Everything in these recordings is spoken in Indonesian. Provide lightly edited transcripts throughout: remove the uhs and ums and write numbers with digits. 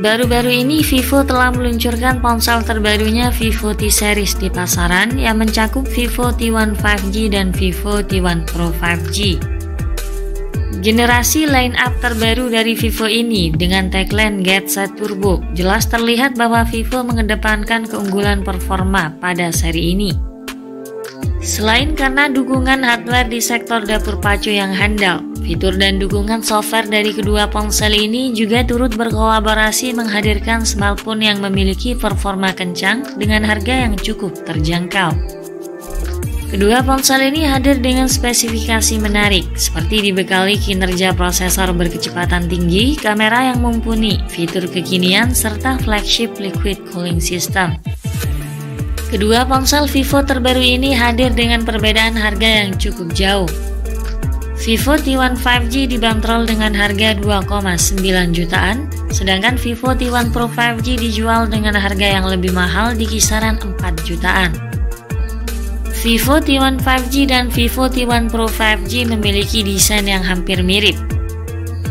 Baru-baru ini Vivo telah meluncurkan ponsel terbarunya Vivo T-Series di pasaran yang mencakup Vivo T1 5G dan Vivo T1 Pro 5G. Generasi line-up terbaru dari Vivo ini dengan tagline Get Set Turbo jelas terlihat bahwa Vivo mengedepankan keunggulan performa pada seri ini. Selain karena dukungan hardware di sektor dapur pacu yang handal, fitur dan dukungan software dari kedua ponsel ini juga turut berkolaborasi menghadirkan smartphone yang memiliki performa kencang dengan harga yang cukup terjangkau. Kedua ponsel ini hadir dengan spesifikasi menarik, seperti dibekali kinerja prosesor berkecepatan tinggi, kamera yang mumpuni, fitur kekinian, serta flagship liquid cooling system. Kedua ponsel Vivo terbaru ini hadir dengan perbedaan harga yang cukup jauh. Vivo T1 5G dibanderol dengan harga 2,9 jutaan, sedangkan Vivo T1 Pro 5G dijual dengan harga yang lebih mahal di kisaran 4 jutaan. Vivo T1 5G dan Vivo T1 Pro 5G memiliki desain yang hampir mirip.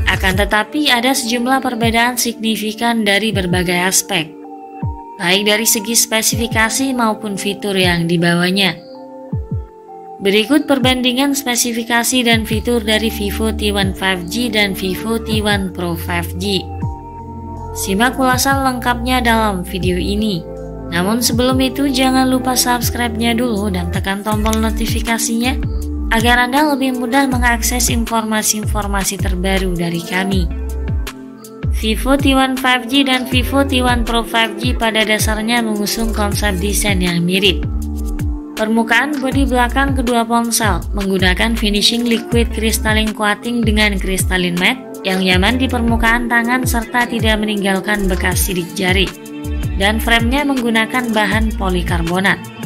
Akan tetapi ada sejumlah perbedaan signifikan dari berbagai aspek, baik dari segi spesifikasi maupun fitur yang dibawanya. Berikut perbandingan spesifikasi dan fitur dari Vivo T1 5G dan Vivo T1 Pro 5G. Simak ulasan lengkapnya dalam video ini. Namun sebelum itu jangan lupa subscribe-nya dulu dan tekan tombol notifikasinya agar Anda lebih mudah mengakses informasi-informasi terbaru dari kami. Vivo T1 5G dan Vivo T1 Pro 5G pada dasarnya mengusung konsep desain yang mirip. Permukaan bodi belakang kedua ponsel menggunakan finishing liquid crystalline coating dengan crystalline matte yang nyaman di permukaan tangan serta tidak meninggalkan bekas sidik jari, dan framenya menggunakan bahan polikarbonat.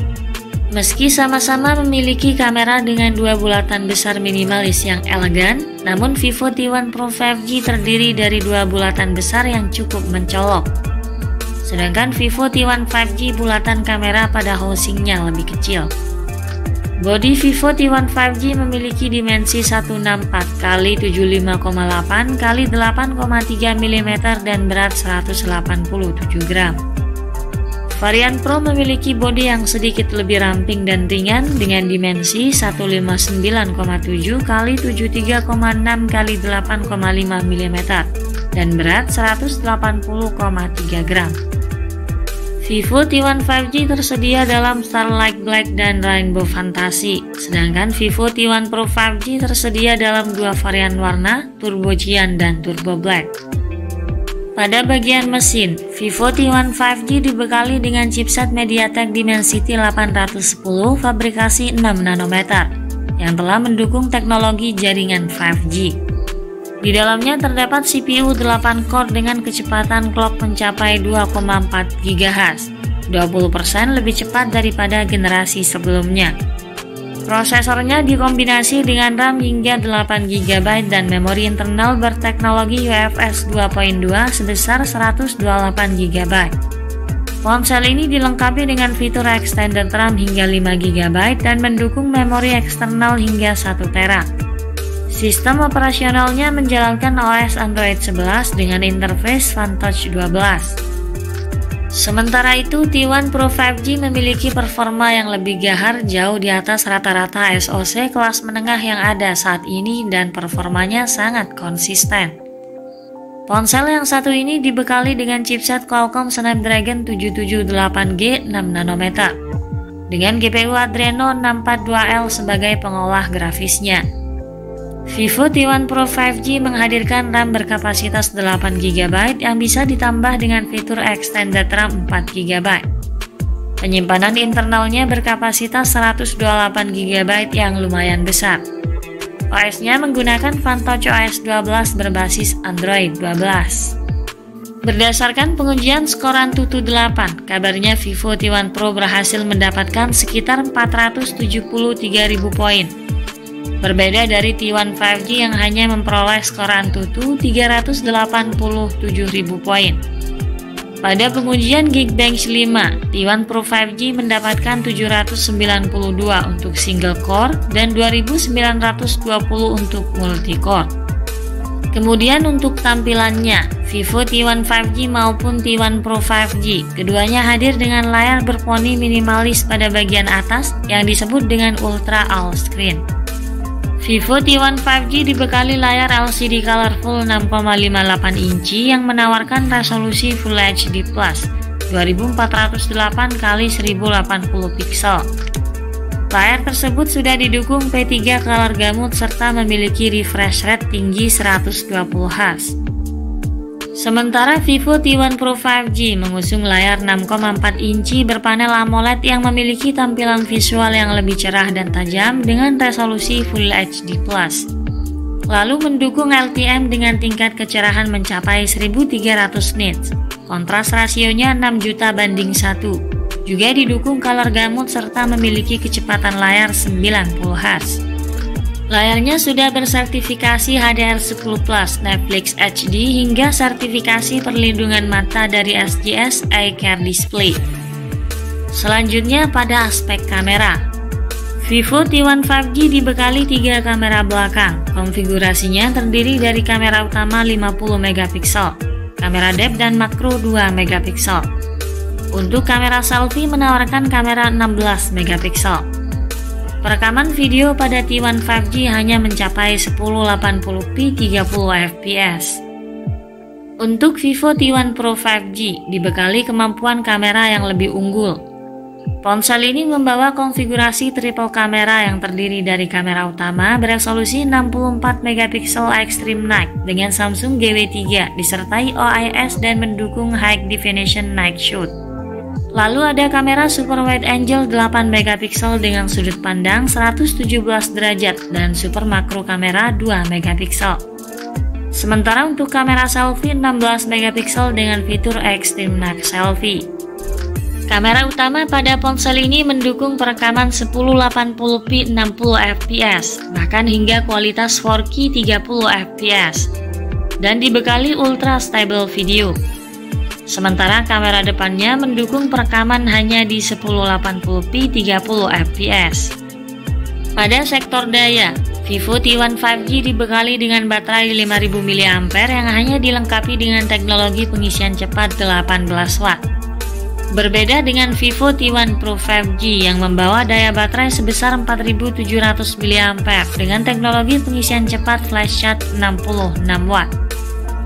Meski sama-sama memiliki kamera dengan dua bulatan besar minimalis yang elegan, namun Vivo T1 Pro 5G terdiri dari dua bulatan besar yang cukup mencolok. Sedangkan Vivo T1 5G bulatan kamera pada housingnya lebih kecil. Bodi Vivo T1 5G memiliki dimensi 164x75,8 x 8,3 mm dan berat 187 gram. Varian Pro memiliki bodi yang sedikit lebih ramping dan ringan dengan dimensi 159,7 x 73,6 x 8,5 mm dan berat 180,3 gram. Vivo T1 5G tersedia dalam Starlight Black dan Rainbow Fantasy, sedangkan Vivo T1 Pro 5G tersedia dalam dua varian warna, Turbo Cyan dan Turbo Black. Pada bagian mesin, Vivo T1 5G dibekali dengan chipset MediaTek Dimensity 810 fabrikasi 6 nanometer yang telah mendukung teknologi jaringan 5G. Di dalamnya terdapat CPU 8 core dengan kecepatan clock mencapai 2,4 GHz, 20% lebih cepat daripada generasi sebelumnya. Prosesornya dikombinasi dengan RAM hingga 8 GB dan memori internal berteknologi UFS 2.2 sebesar 128 GB. Ponsel ini dilengkapi dengan fitur extended RAM hingga 5 GB dan mendukung memori eksternal hingga 1 TB. Sistem operasionalnya menjalankan OS Android 11 dengan interface FunTouch 12. Sementara itu, T1 Pro 5G memiliki performa yang lebih gahar jauh di atas rata-rata SoC kelas menengah yang ada saat ini dan performanya sangat konsisten. Ponsel yang satu ini dibekali dengan chipset Qualcomm Snapdragon 778G 6 nanometer dengan GPU Adreno 642L sebagai pengolah grafisnya. Vivo T1 Pro 5G menghadirkan RAM berkapasitas 8 GB yang bisa ditambah dengan fitur extended RAM 4 GB. Penyimpanan internalnya berkapasitas 128 GB yang lumayan besar. OS-nya menggunakan FunTouch OS 12 berbasis Android 12. Berdasarkan pengujian skor AnTuTu 8, kabarnya Vivo T1 Pro berhasil mendapatkan sekitar 473.000 poin. Berbeda dari T1 5G yang hanya memperoleh skor AnTuTu 387.000 poin. Pada pengujian Geekbench 5, T1 Pro 5G mendapatkan 792 untuk single core dan 2920 untuk multi-core. Kemudian untuk tampilannya, Vivo T1 5G maupun T1 Pro 5G, keduanya hadir dengan layar berponi minimalis pada bagian atas yang disebut dengan Ultra All Screen. Vivo T1 5G dibekali layar LCD colorful 6,58 inci yang menawarkan resolusi Full HD Plus 2408x1080 piksel. Layar tersebut sudah didukung P3 Color Gamut serta memiliki refresh rate tinggi 120 Hz. Sementara Vivo T1 Pro 5G mengusung layar 6,4 inci berpanel AMOLED yang memiliki tampilan visual yang lebih cerah dan tajam dengan resolusi Full HD+. Lalu mendukung LTM dengan tingkat kecerahan mencapai 1300 nits. Kontras rasionya 6 juta banding 1. Juga didukung color gamut serta memiliki kecepatan layar 90 Hz. Layarnya sudah bersertifikasi HDR10+ Netflix HD hingga sertifikasi perlindungan mata dari SGS Eye Care Display. Selanjutnya pada aspek kamera, Vivo T1 5G dibekali 3 kamera belakang. Konfigurasinya terdiri dari kamera utama 50 megapiksel, kamera depth dan makro 2 megapiksel. Untuk kamera selfie menawarkan kamera 16 megapiksel. Perekaman video pada T1 5G hanya mencapai 1080p 30 fps. Untuk Vivo T1 Pro 5G dibekali kemampuan kamera yang lebih unggul. Ponsel ini membawa konfigurasi triple kamera yang terdiri dari kamera utama beresolusi 64 megapiksel Extreme Night dengan Samsung GW3 disertai OIS dan mendukung High Definition Night Shoot. Lalu ada kamera super wide angle 8 megapiksel dengan sudut pandang 117 derajat dan super makro kamera 2 megapiksel. Sementara untuk kamera selfie 16 megapiksel dengan fitur Extreme Night Selfie. Kamera utama pada ponsel ini mendukung perekaman 1080p 60 fps, bahkan hingga kualitas 4K 30 fps, dan dibekali Ultra Stable Video. Sementara kamera depannya mendukung perekaman hanya di 1080p 30 fps. Pada sektor daya, Vivo T1 5G dibekali dengan baterai 5000 mAh yang hanya dilengkapi dengan teknologi pengisian cepat 18 Watt. Berbeda dengan Vivo T1 Pro 5G yang membawa daya baterai sebesar 4700 mAh dengan teknologi pengisian cepat flash charge 66 Watt.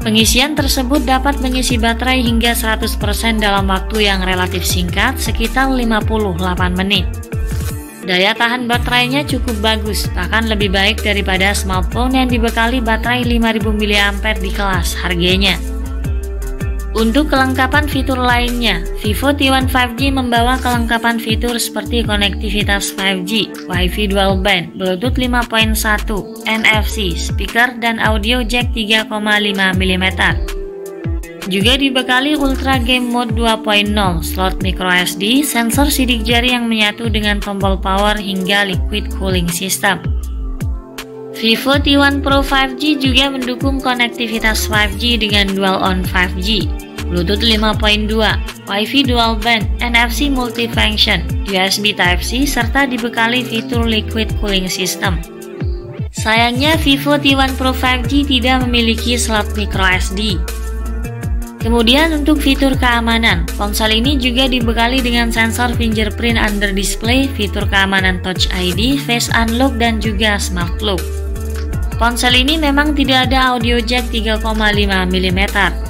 Pengisian tersebut dapat mengisi baterai hingga 100% dalam waktu yang relatif singkat, sekitar 58 menit. Daya tahan baterainya cukup bagus, bahkan lebih baik daripada smartphone yang dibekali baterai 5000 mAh di kelas harganya. Untuk kelengkapan fitur lainnya, Vivo T1 5G membawa kelengkapan fitur seperti konektivitas 5G, Wi-Fi dual band, Bluetooth 5.1, NFC, speaker, dan audio jack 3,5 mm. Juga dibekali Ultra Game Mode 2.0, slot microSD, sensor sidik jari yang menyatu dengan tombol power hingga liquid cooling system. Vivo T1 Pro 5G juga mendukung konektivitas 5G dengan Dual On 5G, Bluetooth 5.2, Wi-Fi dual band, NFC multifunction, USB Type-C, serta dibekali fitur liquid cooling system. Sayangnya Vivo T1 Pro 5G tidak memiliki slot microSD. Kemudian untuk fitur keamanan, ponsel ini juga dibekali dengan sensor fingerprint under display, fitur keamanan Touch ID, Face Unlock, dan juga Smart Lock. Ponsel ini memang tidak ada audio jack 3,5 mm,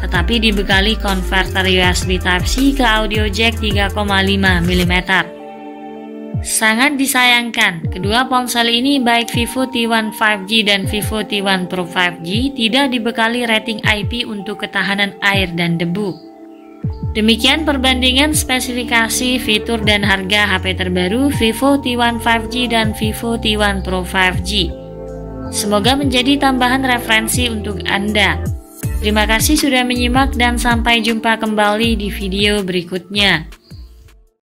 tetapi dibekali konverter USB Type-C ke audio jack 3,5 mm. Sangat disayangkan, kedua ponsel ini baik Vivo T1 5G dan Vivo T1 Pro 5G tidak dibekali rating IP untuk ketahanan air dan debu. Demikian perbandingan spesifikasi, fitur, dan harga HP terbaru Vivo T1 5G dan Vivo T1 Pro 5G. Semoga menjadi tambahan referensi untuk Anda. Terima kasih sudah menyimak dan sampai jumpa kembali di video berikutnya.